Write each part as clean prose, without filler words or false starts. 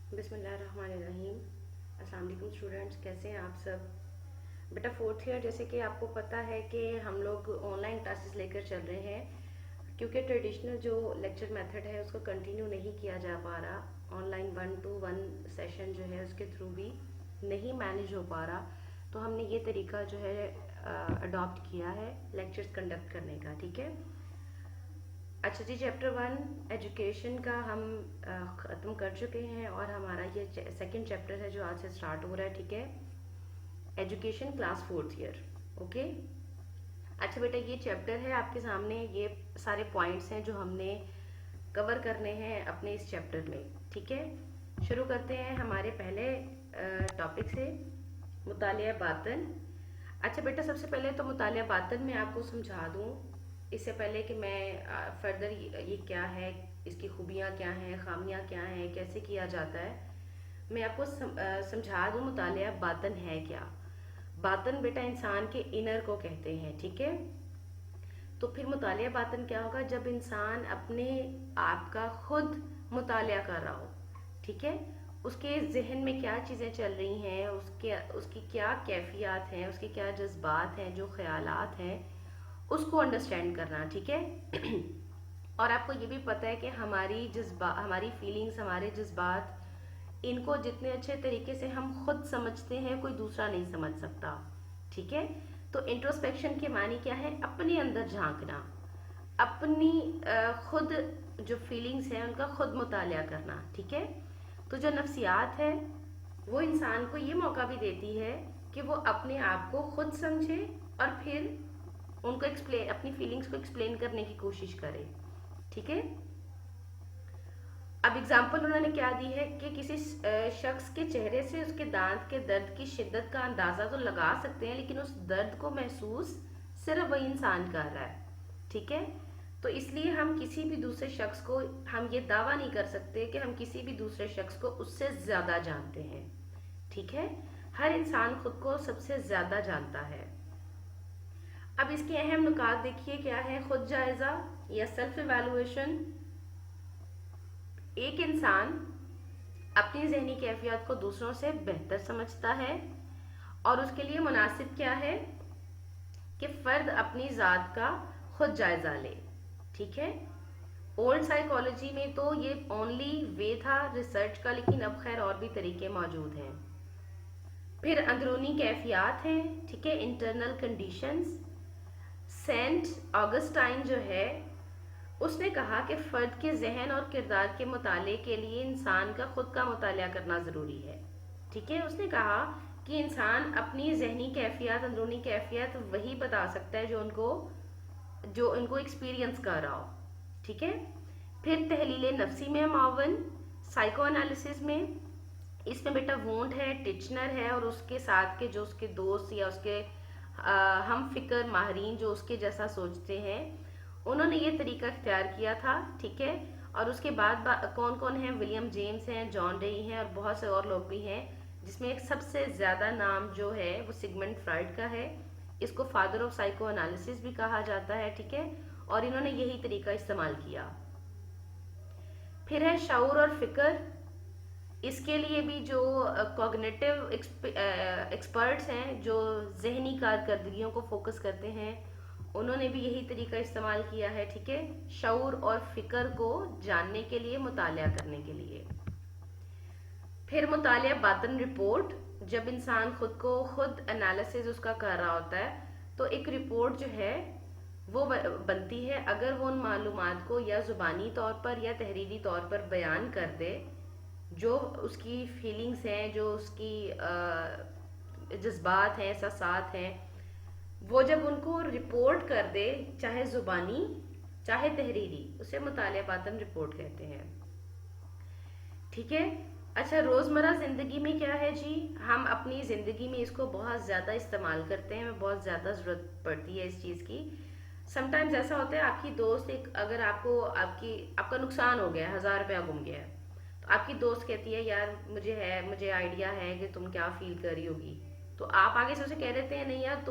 बिस्मिल्लाहिर्रहमानिर्रहीम। अस्सलाम वालेकुम स्टूडेंट्स, कैसे हैं आप सब? बेटा फोर्थ ईयर, जैसे कि आपको पता है कि हम लोग ऑनलाइन क्लासेस लेकर चल रहे हैं क्योंकि ट्रेडिशनल जो लेक्चर मेथड है उसको कंटिन्यू नहीं किया जा पा रहा। ऑनलाइन 1-to-1 सेशन जो है उसके थ्रू भी नहीं मैनेज हो पा रहा, तो हमने ये तरीका जो है अडॉप्ट किया है लेक्चर्स कंडक्ट करने का। ठीक है, अच्छा जी, चैप्टर 1 एजुकेशन का हम ख़त्म कर चुके हैं और हमारा ये सेकंड चैप्टर है जो आज से स्टार्ट हो रहा है। ठीक है, education class fourth year. Okay, अच्छा बेटा, ये चैप्टर है आपके सामने, ये सारे पॉइंट्स हैं जो हमने कवर करने हैं अपने इस चैप्टर में। ठीक है, शुरू करते हैं हमारे पहले टॉपिक से, मुतालिया बातन। अच्छा बेटा, सबसे पहले तो मुतालिया बातन में आपको समझा दूँ इससे पहले कि मैं फर्दर ये क्या है, इसकी खूबियाँ क्या हैं, खामियाँ क्या हैं, कैसे किया जाता है, मैं आपको समझा दूँ मुतालिया बातन है क्या। बातन बेटा इंसान के इनर को कहते हैं। ठीक है, तो फिर मुतालिया बातन क्या होगा? जब इंसान अपने आप का खुद मुतालिया कर रहा हो। ठीक है, उसके जहन में क्या चीज़ें चल रही हैं, उसकी क्या कैफियत हैं, उसके क्या जज्बात हैं, जो ख्यालात हैं, उसको अंडरस्टैंड करना। ठीक है और आपको ये भी पता है कि हमारी फीलिंग्स, हमारे जज्बात, इनको जितने अच्छे तरीके से हम खुद समझते हैं कोई दूसरा नहीं समझ सकता। ठीक है, तो इंट्रोस्पेक्शन के मानी क्या है? अपने अंदर झांकना, अपनी खुद जो फीलिंग्स हैं उनका खुद मुतालिया करना। ठीक है, तो जो नफ्सियात है वो इंसान को ये मौका भी देती है कि वो अपने आप को खुद समझे और फिर उनको अपनी फीलिंग्स को एक्सप्लेन करने की कोशिश करे। ठीक है, अब एग्जाम्पल उन्होंने क्या दी है कि किसी शख्स के चेहरे से उसके दांत के दर्द की शिद्दत का अंदाजा तो लगा सकते हैं, लेकिन उस दर्द को महसूस सिर्फ वही इंसान कर रहा है। ठीक है, तो इसलिए हम किसी भी दूसरे शख्स को, हम ये दावा नहीं कर सकते कि हम किसी भी दूसरे शख्स को उससे ज्यादा जानते हैं। ठीक है, हर इंसान खुद को सबसे ज्यादा जानता है। अब इसके अहम नुकात देखिए क्या है। खुद जायजा या सेल्फ इवेलुएशन, एक इंसान अपनी जहनी कैफियत को दूसरों से बेहतर समझता है और उसके लिए मुनासिब क्या है कि फर्द अपनी ज़ात का खुद जायजा ले। ठीक है, ओल्ड साइकोलॉजी में तो ये ओनली वे था रिसर्च का, लेकिन अब खैर और भी तरीके मौजूद हैं। फिर अंदरूनी कैफियत हैं। ठीक है, इंटरनल कंडीशंस। सेंट ऑगस्टाइन जो है उसने कहा कि फ़र्द के जहन और किरदार के मुताले के लिए इंसान का खुद का मुताला करना ज़रूरी है। ठीक है, उसने कहा कि इंसान अपनी जहनी कैफियत, अंदरूनी कैफियत वही बता सकता है जो उनको एक्सपीरियंस कर रहा हो। ठीक है, फिर तहलील नफ्सी में मावन, साइको एनालिसिस में, इसमें बेटा वोंट है, टिचनर है और उसके साथ के जो उसके दोस्त या उसके हम फिक्र माहरीन जो उसके जैसा सोचते हैं, उन्होंने ये तरीका इख्तियार किया था। ठीक है, और उसके बाद कौन कौन है? विलियम जेम्स हैं, जॉन डे हैं और बहुत से और लोग भी हैं, जिसमें एक सबसे ज़्यादा नाम जो है वो सिगमंड फ्राइड का है। इसको फादर ऑफ साइको एनालिसिस भी कहा जाता है। ठीक है, और इन्होंने यही तरीका इस्तेमाल किया। फिर है शऊर और फिक्र, इसके लिए भी जो कॉग्निटिव एक्सपर्ट्स हैं जो जहनी कारकर्दगियों को फोकस करते हैं, उन्होंने भी यही तरीका इस्तेमाल किया है। ठीक है, शऊर और फिक्र को जानने के लिए, मुतालिया करने के लिए। फिर मुतालिया बातन रिपोर्ट, जब इंसान खुद को खुद एनालिसिस उसका कर रहा होता है तो एक रिपोर्ट जो है वो बनती है। अगर वो उन मालूमात को या ज़ुबानी तौर पर या तहरीरी तौर पर बयान कर दे, जो उसकी फीलिंग्स हैं, जो उसकी जज्बात हैं, एहसासात हैं, वो जब उनको रिपोर्ट कर दे, चाहे ज़ुबानी चाहे तहरीरी, उसे मुतालिया बातन रिपोर्ट कहते हैं। ठीक है, अच्छा, रोज़मर्रा ज़िंदगी में क्या है जी? हम अपनी ज़िंदगी में इसको बहुत ज़्यादा इस्तेमाल करते हैं, हमें बहुत ज़्यादा ज़रूरत पड़ती है इस चीज़ की। समटाइम्स ऐसा होता है, आपकी दोस्त अगर आपका नुकसान हो गया है, 1000 रुपया गुम गया है, तो आपकी दोस्त कहती है यार मुझे आइडिया है कि तुम क्या फील कर रही होगी, तो आप आगे से उसे कह देते हैं नहीं यार,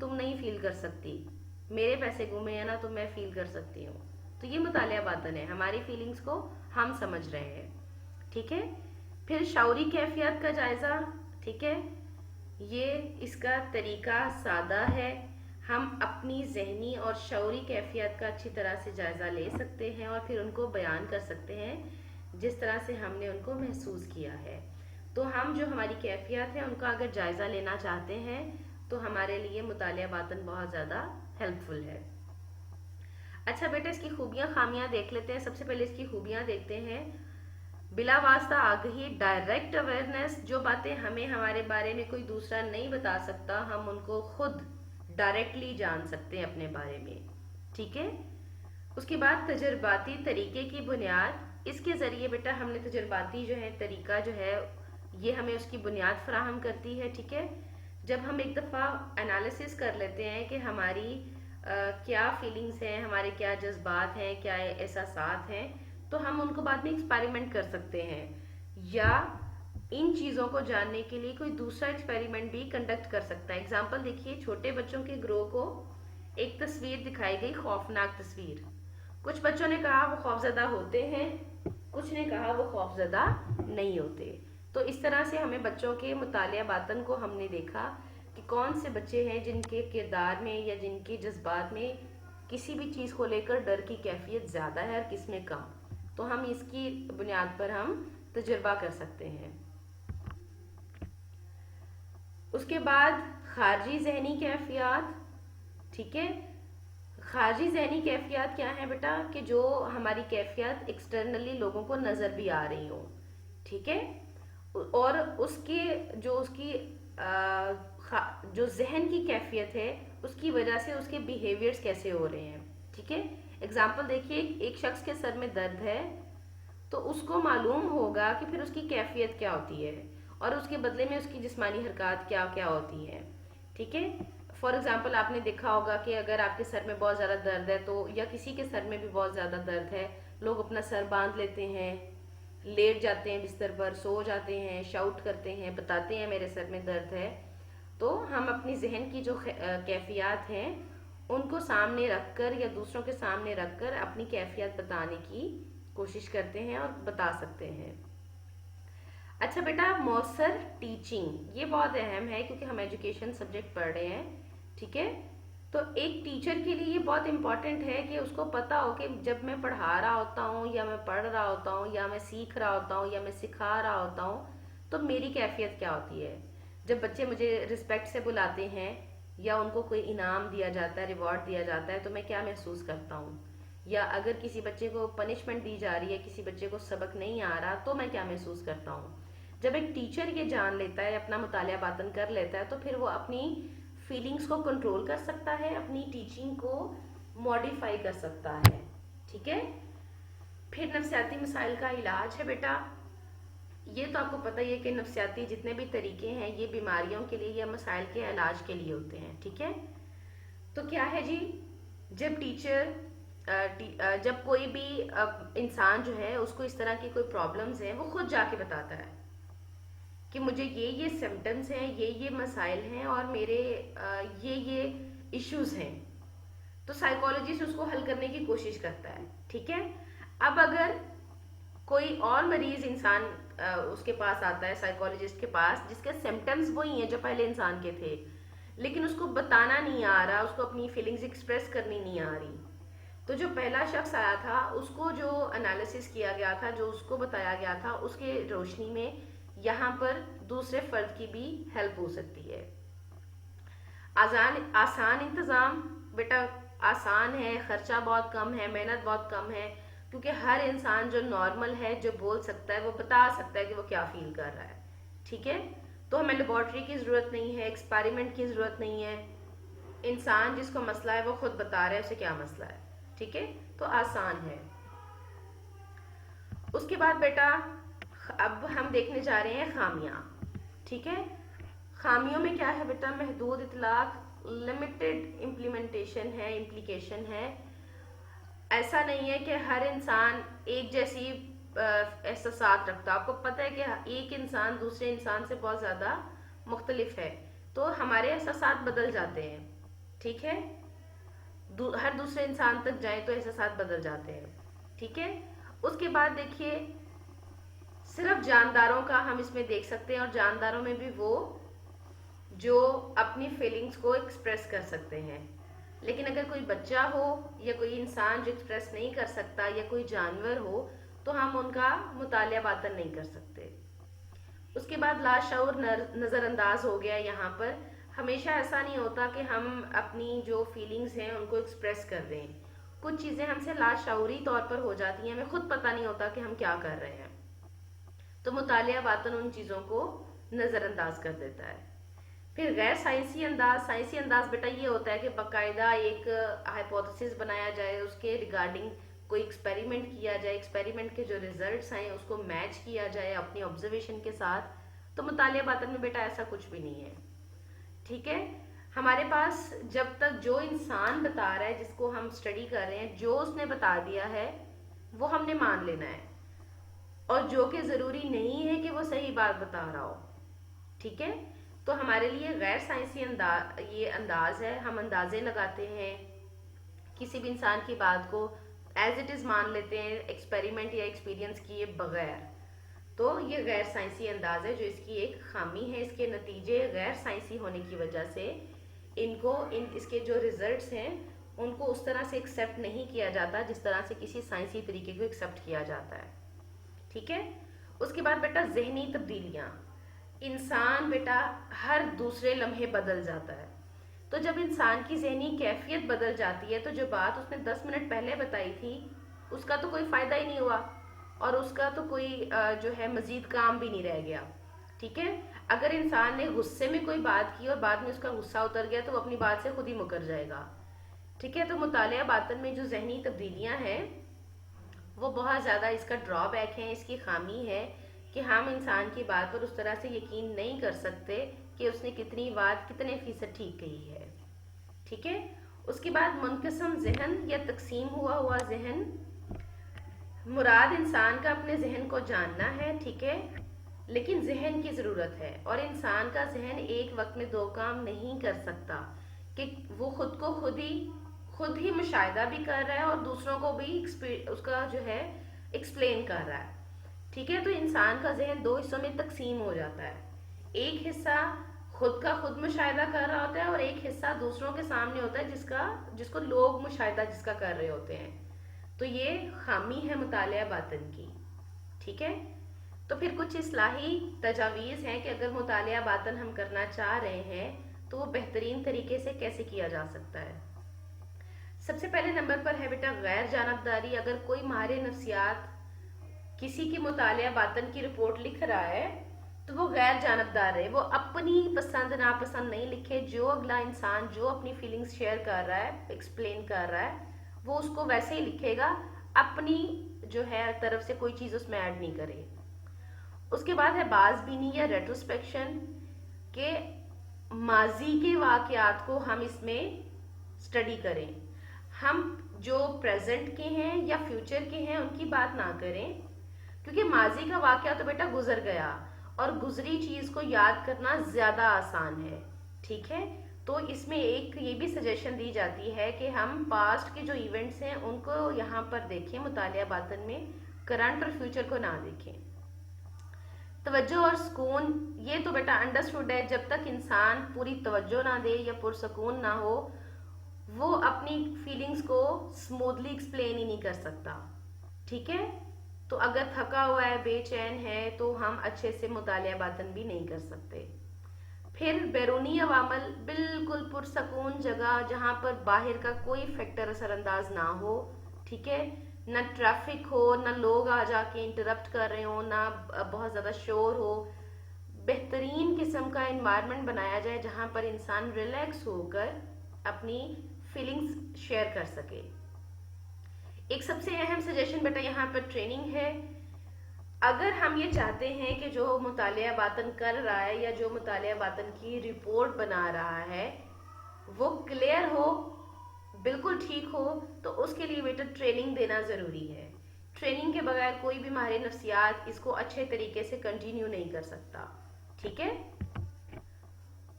तुम नहीं फील कर सकती, मेरे पैसे गुमे हैं ना, तो मैं फील कर सकती हूँ। तो ये मुतालिया बातन है, हमारी फीलिंग्स को हम समझ रहे हैं। ठीक है, پھر شعوری کیفیات کا جائزہ، ٹھیک ہے، یہ اس کا طریقہ سادہ ہے، ہم اپنی ذہنی اور شعوری کیفیات کا اچھی طرح سے جائزہ لے سکتے ہیں اور پھر ان کو بیان کر سکتے ہیں جس طرح سے ہم نے ان کو محسوس کیا ہے۔ تو ہم جو ہماری کیفیات ہیں ان کا اگر جائزہ لینا چاہتے ہیں تو ہمارے لیے مطالعہ باطن بہت زیادہ ہیلپ فل ہے۔ اچھا بیٹا، اس کی خوبیاں خامیاں دیکھ لیتے ہیں۔ سب سے پہلے اس کی خوبیاں دیکھتے ہیں۔ بلا واسطہ آگہی، ڈائریکٹ اویئرنیس، جو باتیں ہمیں ہمارے بارے میں کوئی دوسرا نہیں بتا سکتا ہم ان کو خود ڈائریکٹلی جان سکتے ہیں اپنے بارے میں، ٹھیک ہے۔ اس کے بعد تجرباتی طریقے کی بنیاد، اس کے ذریعے بیٹا ہم نے تجرباتی جو ہے طریقہ جو ہے یہ ہمیں اس کی بنیاد فراہم کرتی ہے، ٹھیک ہے۔ جب ہم ایک دفعہ انالیسس کر لیتے ہیں کہ ہماری کیا فیلنگز ہیں، ہمارے کیا جذبات ہیں، کیا احساسات ہیں، تو ہم ان کو بعد میں ایکسپیریمنٹ کر سکتے ہیں، یا ان چیزوں کو جاننے کے لیے کوئی دوسرا ایکسپیریمنٹ بھی کنڈکٹ کر سکتا ہے۔ اگزامپل دیکھیے، چھوٹے بچوں کے گروہ کو ایک تصویر دکھائی گئی، خوفناک تصویر۔ کچھ بچوں نے کہا وہ خوفزدہ ہوتے ہیں، کچھ نے کہا وہ خوفزدہ نہیں ہوتے۔ تو اس طرح سے ہمیں بچوں کے مطالعہ باطن کو ہم نے دیکھا کہ کون سے بچے ہیں جن کے کردار میں یا جن کے جذبات میں کسی بھی چیز کو لے کر ڈر کی کیفیت زیادہ ہے اور کس میں کم، تو ہم اس کی بنیاد پر ہم تجربہ کر سکتے ہیں۔ اس کے بعد خارجی ذہنی کیفیات، ٹھیک ہے۔ خارجی ذہنی کیفیات کیا ہے بیٹا؟ کہ جو ہماری کیفیات ایکسٹرنلی لوگوں کو نظر بھی آ رہی ہوں، ٹھیک ہے، اور اس کی جو ذہن کی کیفیت ہے اس کی وجہ سے اس کے بیہیویئرز کیسے ہو رہے ہیں، ٹھیک ہے۔ اگزامپل دیکھیے، ایک شخص کے سر میں درد ہے تو اس کو معلوم ہوگا کہ پھر اس کی کیفیت کیا ہوتی ہے اور اس کے بدلے میں اس کی جسمانی حرکات کیا کیا ہوتی ہیں، ٹھیک ہے۔ فار ایگزامپل آپ نے دیکھا ہوگا کہ اگر آپ کے سر میں بہت زیادہ درد ہے تو، یا کسی کے سر میں بھی بہت زیادہ درد ہے، لوگ اپنا سر باندھ لیتے ہیں، لیٹ جاتے ہیں بستر پر، سو جاتے ہیں، شاؤٹ کرتے ہیں، بتاتے ہیں میرے سر میں درد ہے۔ تو ہم اپنی ذہن کی جو کیفیات ہیں ان کو سامنے رکھ کر یا دوسروں کے سامنے رکھ کر اپنی کیفیت بتانے کی کوشش کرتے ہیں اور بتا سکتے ہیں۔ اچھا بیٹا، مؤثر ٹیچنگ، یہ بہت اہم ہے کیونکہ ہم ایجوکیشن سبجیکٹ پڑھ رہے ہیں، ٹھیک ہے۔ تو ایک ٹیچر کے لیے یہ بہت امپورٹنٹ ہے کہ اس کو پتا ہو کہ جب میں پڑھا رہا ہوتا ہوں یا میں پڑھ رہا ہوتا ہوں یا میں سیکھ رہا ہوتا ہوں یا میں سکھا رہا ہوتا ہوں تو میری کیفیت کیا ہوتی ہے۔ جب بچے مجھے رسپیکٹ سے بلاتے ہیں یا ان کو کوئی انعام دیا جاتا ہے، ریوارڈ دیا جاتا ہے، تو میں کیا محسوس کرتا ہوں، یا اگر کسی بچے کو پنشمنٹ دی جا رہی ہے، کسی بچے کو سبق نہیں آ رہا، تو میں کیا محسوس کرتا ہوں۔ جب ایک ٹیچر یہ جان لیتا ہے، اپنا مطالعہ باطن کر لیتا ہے، تو پھر وہ اپنی فیلنگز کو کنٹرول کر سکتا ہے، اپنی ٹیچنگ کو موڈیفائی کر سکتا ہے، ٹھیک ہے۔ پھر نفسیاتی مسائل کا علاج ہے بیٹا، یہ تو آپ کو پتہ ہی ہے کہ نفسیاتی جتنے بھی طریقے ہیں یہ بیماریوں کے لیے یا مسائل کے علاج کے لیے ہوتے ہیں، ٹھیک ہے۔ تو کیا ہے جی، جب کوئی بھی انسان جو ہے اس کو اس طرح کی کوئی پرابلمز ہیں، وہ خود جا کے بتاتا ہے کہ مجھے یہ سمٹمز ہیں، یہ مسائل ہیں اور میرے یہ ایشوز ہیں، تو سائیکالوجسٹ اس کو حل کرنے کی کوشش کرتا ہے، ٹھیک ہے۔ اب اگر کوئی اور مریض انسان اس کے پاس آتا ہے سائیکالوجسٹ کے پاس، جس کے سمٹمز وہی ہیں جو پہلے انسان کے تھے، لیکن اس کو بتانا نہیں آ رہا، اس کو اپنی فیلنگز ایکسپریس کرنی نہیں آ رہی، تو جو پہلا شخص آیا تھا اس کو جو انالیسس کیا گیا تھا، جو اس کو بتایا گیا تھا، اس کے روشنی میں یہاں پر دوسرے فرد کی بھی ہیلپ ہو سکتی ہے۔ آسان انتظام، بیٹا آسان ہے، خرچہ بہت کم ہے، محنت بہت کم ہے، کیونکہ ہر انسان جو نارمل ہے، جو بول سکتا ہے، وہ بتا سکتا ہے کہ وہ کیا فیل کر رہا ہے، ٹھیک ہے۔ تو ہمیں لیبارٹری کی ضرورت نہیں ہے، ایکسپیریمنٹ کی ضرورت نہیں ہے، انسان جس کو مسئلہ ہے وہ خود بتا رہا ہے اسے کیا مسئلہ ہے، ٹھیک ہے، تو آسان ہے۔ اس کے بعد بیٹا اب ہم دیکھنے جا رہے ہیں خامیاں، ٹھیک ہے۔ خامیوں میں کیا ہے بیٹا؟ محدود اطلاق، لمیٹڈ امپلیمنٹیشن ہے، امپلیکیشن ہے۔ ایسا نہیں ہے کہ ہر انسان ایک جیسی احساسات رکھتا، آپ کو پتہ ہے کہ ایک انسان دوسرے انسان سے بہت زیادہ مختلف ہے، تو ہمارے احساسات بدل جاتے ہیں، ٹھیک ہے، ہر دوسرے انسان تک جائیں تو احساسات بدل جاتے ہیں، ٹھیک ہے۔ اس کے بعد دیکھیے सिर्फ जानदारों का हम इसमें देख सकते हैं, और जानदारों में भी वो जो अपनी फीलिंग्स को एक्सप्रेस कर सकते हैं। लेकिन अगर कोई बच्चा हो या कोई इंसान जो एक्सप्रेस नहीं कर सकता या कोई जानवर हो, तो हम उनका मुतालिया बातन नहीं कर सकते। उसके बाद लाशऊर नज़रअंदाज हो गया। यहाँ पर हमेशा ऐसा नहीं होता कि हम अपनी जो फीलिंग्स हैं उनको एक्सप्रेस कर रहे हैं। कुछ चीज़ें हमसे लाशऊरी तौर पर हो जाती हैं, हमें खुद पता नहीं होता कि हम क्या कर रहे हैं, तो मुतालिया बातन उन चीज़ों को नज़रअंदाज कर देता है। फिर गैर साइंसी अंदाज। साइंसी अंदाज बेटा ये होता है कि बाकायदा एक हाइपोथेसिस बनाया जाए, उसके रिगार्डिंग कोई एक्सपेरिमेंट किया जाए, एक्सपेरिमेंट के जो रिजल्ट्स आए उसको मैच किया जाए अपनी ऑब्जर्वेशन के साथ। तो मुतालिया बातन में बेटा ऐसा कुछ भी नहीं है, ठीक है। हमारे पास जब तक जो इंसान बता रहा है, जिसको हम स्टडी कर रहे हैं, जो उसने बता दिया है वो हमने मान लेना है, और जो कि ज़रूरी नहीं है कि वो सही बात बता रहा हो, ठीक है। तो हमारे लिए गैर साइंसी ये अंदाज है, हम अंदाजे लगाते हैं, किसी भी इंसान की बात को एज इट इज़ मान लेते हैं एक्सपेरिमेंट या एक्सपीरियंस किए बगैर। तो ये गैर साइंसी अंदाज है, जो इसकी एक खामी है। इसके नतीजे गैर साइंसी होने की वजह से इसके जो रिजल्ट्स हैं उनको उस तरह से एक्सेप्ट नहीं किया जाता जिस तरह से किसी साइंसी तरीके को एक्सेप्ट किया जाता है, ठीक है। उसके बाद बेटा जहनी तब्दीलियाँ। इंसान बेटा हर दूसरे लम्हे बदल जाता है, तो जब इंसान की जहनी कैफियत बदल जाती है तो जो बात उसने 10 मिनट पहले बताई थी उसका तो कोई फ़ायदा ही नहीं हुआ, और उसका तो कोई जो है मज़ीद काम भी नहीं रह गया, ठीक है। अगर इंसान ने गुस्से में कोई बात की और बाद में उसका गुस्सा उतर गया तो वो अपनी बात से खुद ही मुकर जाएगा, ठीक है। तो मुतालिया बातन में जो जहनी तब्दीलियाँ हैं वो बहुत ज़्यादा इसका ड्रॉबैक है, इसकी खामी है कि हम इंसान की बात पर उस तरह से यकीन नहीं कर सकते कि उसने कितनी बात कितने फीसद ठीक कही है, ठीक है। उसके बाद मुनक़सिम ज़हन या तकसीम हुआ ज़हन। मुराद इंसान का अपने जहन को जानना है, ठीक है, लेकिन जहन की ज़रूरत है, और इंसान का जहन एक वक्त में दो काम नहीं कर सकता कि वो खुद को खुद ही मुशाहिदा भी कर रहा है और दूसरों को भी उसका जो है एक्सप्लेन कर रहा है, ठीक है। तो इंसान का जहन दो हिस्सों में तकसीम हो जाता है। एक हिस्सा खुद का खुद मुशाहिदा कर रहा होता है और एक हिस्सा दूसरों के सामने होता है जिसको लोग मुशाहिदा जिसका कर रहे होते हैं। तो ये खामी है मुतालिया बातन की, ठीक है। तो फिर कुछ इस्लाही तजावीज़ हैं कि अगर मुतालिया बातन हम करना चाह रहे हैं तो वो बेहतरीन तरीके से कैसे किया जा सकता है। सबसे पहले नंबर पर है बेटा गैर जानबदारी। अगर कोई माहिर नफ्सियात किसी की मुतालिया बातन की रिपोर्ट लिख रहा है तो वो गैर जानबदार है, वो अपनी पसंद नापसंद नहीं लिखे। जो अगला इंसान जो अपनी फीलिंग्स शेयर कर रहा है, एक्सप्लेन कर रहा है, वो उसको वैसे ही लिखेगा, अपनी जो है तरफ से कोई चीज़ उसमें ऐड नहीं करे। उसके बाद है बाज़बीनी या रेट्रोस्पेक्शन, के माजी के वाक़यात को हम इसमें स्टडी करें। हम जो प्रेजेंट के हैं या फ्यूचर के हैं उनकी बात ना करें, क्योंकि माजी का वाक़या तो बेटा गुजर गया और गुजरी चीज़ को याद करना ज़्यादा आसान है, ठीक है। तो इसमें एक ये भी सजेशन दी जाती है कि हम पास्ट के जो इवेंट्स हैं उनको यहाँ पर देखें मुतालिया बातन में, करंट और फ्यूचर को ना देखें। तवज्जो और सुकून, ये तो बेटा अंडरस्टूड है, जब तक इंसान पूरी तवज्जो ना दे या पुरसकून ना हो वो अपनी फीलिंग्स को स्मूथली एक्सप्लेन ही नहीं कर सकता, ठीक है। तो अगर थका हुआ है, बेचैन है, तो हम अच्छे से मुतालिया बातन भी नहीं कर सकते। फिर बैरूनी अवामल, बिल्कुल पुरसकून जगह जहाँ पर बाहर का कोई फैक्टर असरअंदाज ना हो, ठीक है। ना ट्रैफिक हो, ना लोग आ जाके इंटरप्ट कर रहे हो, ना बहुत ज़्यादा शोर हो। बेहतरीन किस्म का इन्वायरमेंट बनाया जाए जहाँ पर इंसान रिलैक्स होकर अपनी फीलिंग्स शेयर कर सके। एक सबसे अहम सजेशन बेटा यहाँ पर ट्रेनिंग है। अगर हम ये चाहते हैं कि जो मुतालिया बातन कर रहा है या जो मुतालिया बातन की रिपोर्ट बना रहा है वो क्लियर हो, बिल्कुल ठीक हो, तो उसके लिए बेटा ट्रेनिंग देना ज़रूरी है। ट्रेनिंग के बगैर कोई भी माहिर नफ्सियात इसको अच्छे तरीके से कंटिन्यू नहीं कर सकता, ठीक है।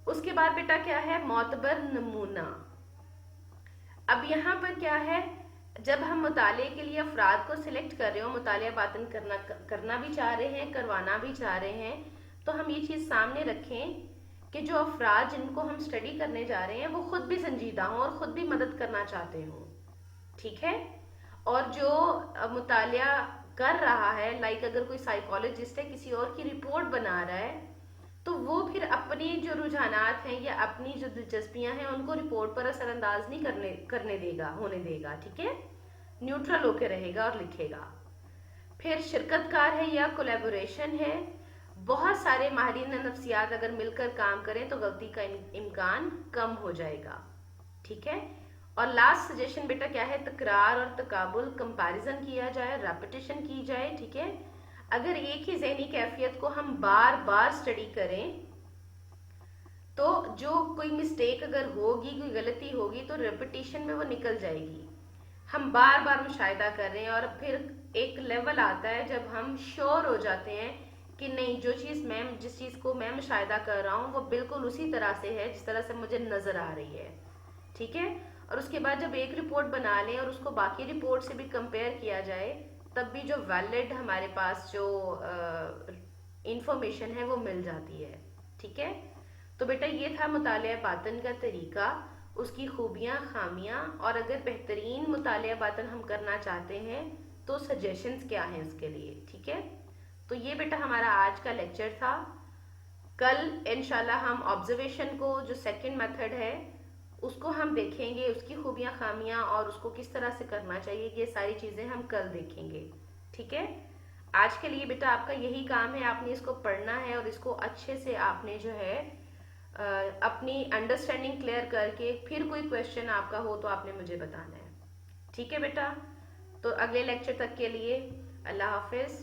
उसके बाद बेटा क्या है, मोतबर नमूना। अब यहाँ पर क्या है, जब हम मुताले के लिए अफराद को सिलेक्ट कर रहे हो, मुतालिया बातन करना भी चाह रहे हैं, करवाना भी चाह रहे हैं, तो हम ये चीज़ सामने रखें कि जो अफराद जिनको हम स्टडी करने जा रहे हैं वो खुद भी संजीदा हों और खुद भी मदद करना चाहते हों, ठीक है। और जो मुतालिया कर रहा है, लाइक अगर कोई साइकोलॉजिस्ट है किसी और की रिपोर्ट बना रहा है, तो वो फिर अपनी जो रुझानात हैं या अपनी जो दिलचस्पियां हैं उनको रिपोर्ट पर असरअंदाज नहीं करने देगा, होने देगा, ठीक है। न्यूट्रल होकर रहेगा और लिखेगा। फिर शिरकतकार है या कोलैबोरेशन है, बहुत सारे माहिरीन नफ्सियात अगर मिलकर काम करें तो गलती का इम्कान कम हो जाएगा, ठीक है। और लास्ट सजेशन बेटा क्या है, तकरार और तकाबुल, कंपैरिजन किया जाए, रेपिटेशन की जाए, ठीक है। अगर एक ही ज़हनी कैफियत को हम बार बार स्टडी करें तो जो कोई मिस्टेक अगर होगी, कोई गलती होगी, तो रेपिटेशन में वो निकल जाएगी। हम बार बार मुशाहिदा कर रहे हैं और फिर एक लेवल आता है जब हम श्योर हो जाते हैं कि नहीं, जिस चीज़ को मैं मुशाहिदा कर रहा हूँ वो बिल्कुल उसी तरह से है जिस तरह से मुझे नज़र आ रही है, ठीक है। और उसके बाद जब एक रिपोर्ट बना लें और उसको बाकी रिपोर्ट से भी कंपेयर किया जाए, तब भी जो वैलिड हमारे पास जो इंफॉर्मेशन है वो मिल जाती है, ठीक है। तो बेटा ये था मुतालिया बातन का तरीका, उसकी खूबियाँ खामियाँ, और अगर बेहतरीन मुतालिया बातन हम करना चाहते हैं तो सजेशंस क्या हैं उसके लिए, ठीक है। तो ये बेटा हमारा आज का लेक्चर था। कल इंशाल्लाह हम ऑब्जर्वेशन को, जो सेकंड मेथड है, उसको हम देखेंगे, उसकी खूबियाँ खामियाँ और उसको किस तरह से करना चाहिए, ये सारी चीज़ें हम कल देखेंगे, ठीक है। आज के लिए बेटा आपका यही काम है, आपने इसको पढ़ना है और इसको अच्छे से आपने जो है अपनी अंडरस्टैंडिंग क्लियर करके फिर कोई क्वेश्चन आपका हो तो आपने मुझे बताना है, ठीक है बेटा। तो अगले लेक्चर तक के लिए अल्लाह हाफिज़।